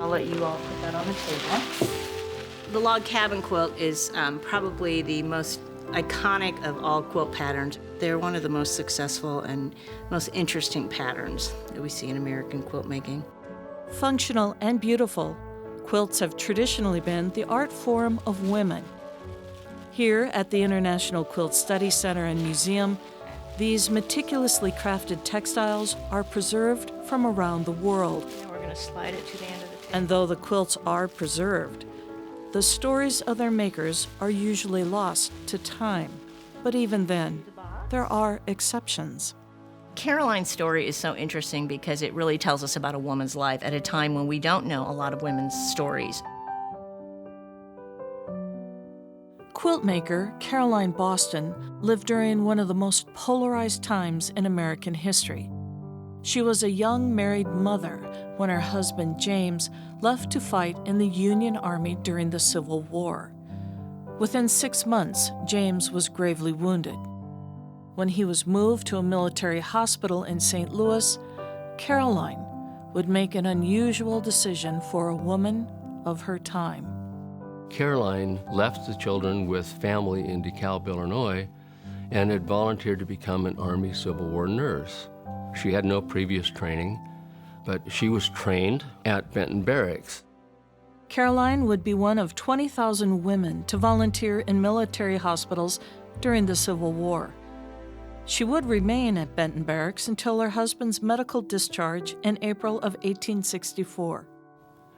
I'll let you all put that on the table. The log cabin quilt is probably the most iconic of all quilt patterns. They're one of the most successful and most interesting patterns that we see in American quilt making. Functional and beautiful, quilts have traditionally been the art form of women. Here at the International Quilt Study Center and Museum, these meticulously crafted textiles are preserved from around the world. Now we're going to slide it to the end of the table. And though the quilts are preserved, the stories of their makers are usually lost to time. But even then, there are exceptions. Caroline's story is so interesting because it really tells us about a woman's life at a time when we don't know a lot of women's stories. Quilt maker Caroline Boston lived during one of the most polarized times in American history. She was a young married mother when her husband, James, left to fight in the Union Army during the Civil War. Within 6 months, James was gravely wounded. When he was moved to a military hospital in St. Louis, Caroline would make an unusual decision for a woman of her time. Caroline left the children with family in DeKalb, Illinois, and had volunteered to become an Army Civil War nurse. She had no previous training, but she was trained at Benton Barracks. Caroline would be one of 20,000 women to volunteer in military hospitals during the Civil War. She would remain at Benton Barracks until her husband's medical discharge in April of 1864.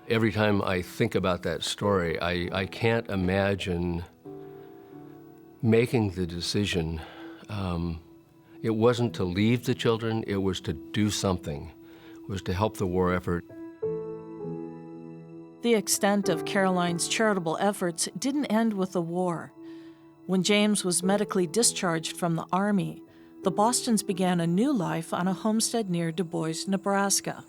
Every time I think about that story, I can't imagine making the decision. It wasn't to leave the children, it was to do something. It was to help the war effort. The extent of Caroline's charitable efforts didn't end with the war. When James was medically discharged from the Army, the Bostons began a new life on a homestead near Du Bois, Nebraska.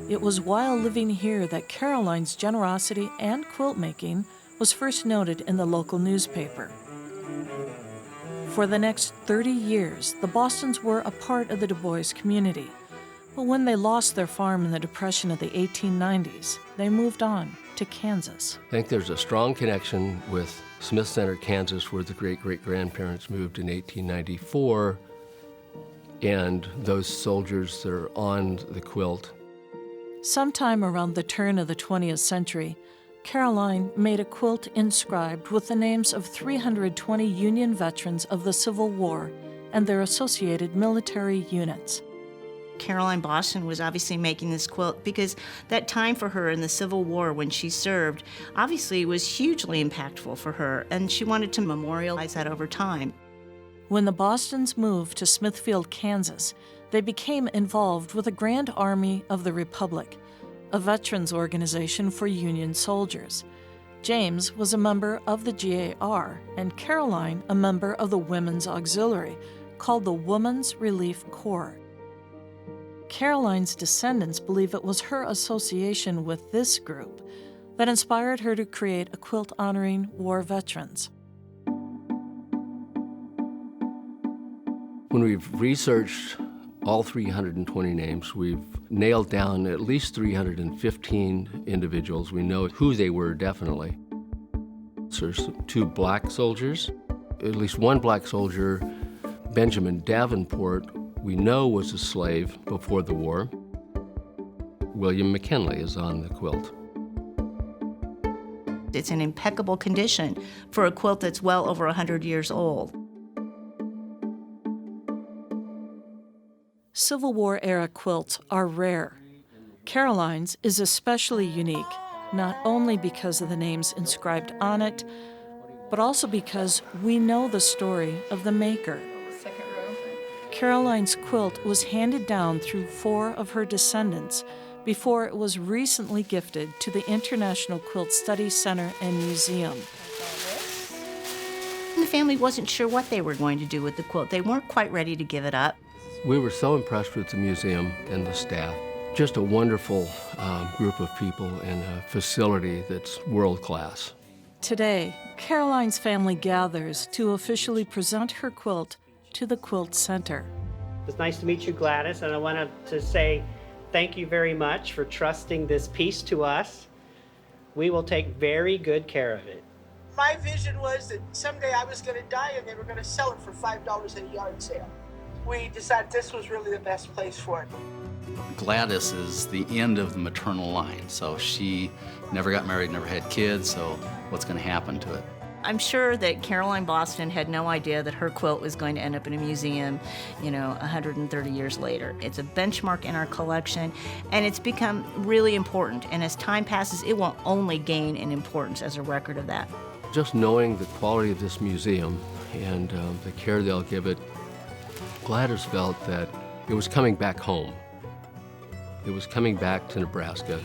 It was while living here that Caroline's generosity and quilt making was first noted in the local newspaper. For the next 30 years, the Bostons were a part of the Du Bois community. But when they lost their farm in the Depression of the 1890s, they moved on to Kansas. I think there's a strong connection with Smith Center, Kansas, where the great-great-grandparents moved in 1894, and those soldiers that are on the quilt. Sometime around the turn of the 20th century, Caroline made a quilt inscribed with the names of 320 Union veterans of the Civil War and their associated military units. Caroline Boston was obviously making this quilt because that time for her in the Civil War when she served obviously was hugely impactful for her, and she wanted to memorialize that over time. When the Bostons moved to Smithfield, Kansas, they became involved with the Grand Army of the Republic, a veterans organization for Union soldiers. James was a member of the GAR, and Caroline a member of the Women's Auxiliary, called the Women's Relief Corps. Caroline's descendants believe it was her association with this group that inspired her to create a quilt honoring war veterans. When we've researched all 320 names, we've nailed down at least 315 individuals. We know who they were definitely. So there's 2 black soldiers, at least one black soldier, Benjamin Davenport, we know was a slave before the war. William McKinley is on the quilt. It's in impeccable condition for a quilt that's well over 100 years old. Civil War-era quilts are rare. Caroline's is especially unique, not only because of the names inscribed on it, but also because we know the story of the maker. Caroline's quilt was handed down through 4 of her descendants before it was recently gifted to the International Quilt Study Center and Museum. The family wasn't sure what they were going to do with the quilt. They weren't quite ready to give it up. We were so impressed with the museum and the staff. Just a wonderful group of people and a facility that's world class. Today, Caroline's family gathers to officially present her quilt to the Quilt Center. It's nice to meet you, Gladys, and I wanted to say thank you very much for trusting this piece to us. We will take very good care of it. My vision was that someday I was going to die and they were going to sell it for $5 at a yard sale. We decided this was really the best place for it. Gladys is the end of the maternal line, so she never got married, never had kids, so what's going to happen to it? I'm sure that Caroline Boston had no idea that her quilt was going to end up in a museum, 130 years later. It's a benchmark in our collection, and it's become really important. And as time passes, it will only gain in importance as a record of that. Just knowing the quality of this museum and the care they'll give it, Gladys felt that it was coming back home. It was coming back to Nebraska.